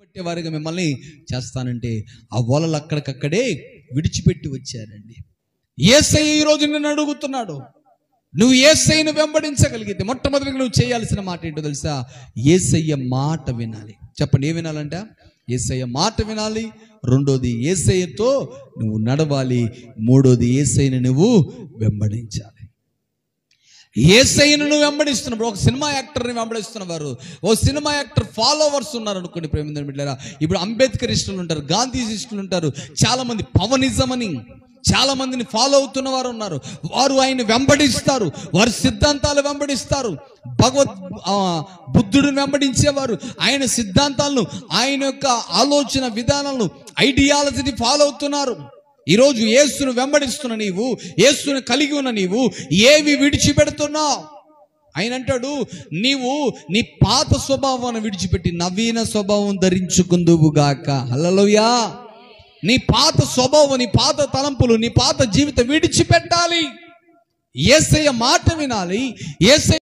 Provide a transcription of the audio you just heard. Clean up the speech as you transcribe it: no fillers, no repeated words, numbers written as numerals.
పట్టేవారిగా మిమ్మల్ని చేస్తానంటే ఆ వలలు అక్కడికక్కడే విడిచిపెట్టి వచ్చారండి. యేసయ్య ఈ రోజు నిన్ను అడుగుతున్నాడు, నువ్వు యేసయ్యను వెంబడించగలిగితే మొట్టమొదటిగా నువ్వు చేయాల్సిన మాట ఏంటో తెలుసా? యేసయ్య మాట వినాలి. చెప్పండి, ఏం వినాలంట? యేసయ్య మాట వినాలి. రెండోది, యేసయ్యతో నువ్వు నడవాలి. మూడోది, యేసయ్యను నువ్వు వెంబడించాలి. యేసయ్యను నువ్వు వెంబడిస్తున్నప్పుడు, ఒక సినిమా యాక్టర్ని వెంబడిస్తున్నవారు, ఓ సినిమా యాక్టర్ ఫాలోవర్స్ ఉన్నారు అనుకోండి ప్రేమించిన బిడ్డలారా. ఇప్పుడు అంబేద్కరిస్టులు ఉంటారు, గాంధీజిస్టులు ఉంటారు, చాలా మంది పవనిజం అని చాలా మందిని ఫాలో అవుతున్న వారు ఉన్నారు. వారు ఆయన వెంబడిస్తారు, వారి సిద్ధాంతాలు వెంబడిస్తారు. బుద్ధుడిని వెంబడించేవారు ఆయన సిద్ధాంతాలను, ఆయన యొక్క ఆలోచన విధానాలను, ఐడియాలజీని ఫాలో అవుతున్నారు. ఈరోజు యేసును వెంబడిస్తున్న నీవు, యేసును కలిగి ఉన్న నీవు ఏవి విడిచిపెడుతున్నావు? ఆయన అంటాడు, నీవు నీ పాత స్వభావాన్ని విడిచిపెట్టి నవీన స్వభావం ధరించుకుందువుగాక. హల్లెలూయా. నీ పాత స్వభావం, నీ పాత తలంపులు, నీ పాత జీవితం విడిచిపెట్టాలి. యేసయ్య మాట వినాలి. యేసయ్య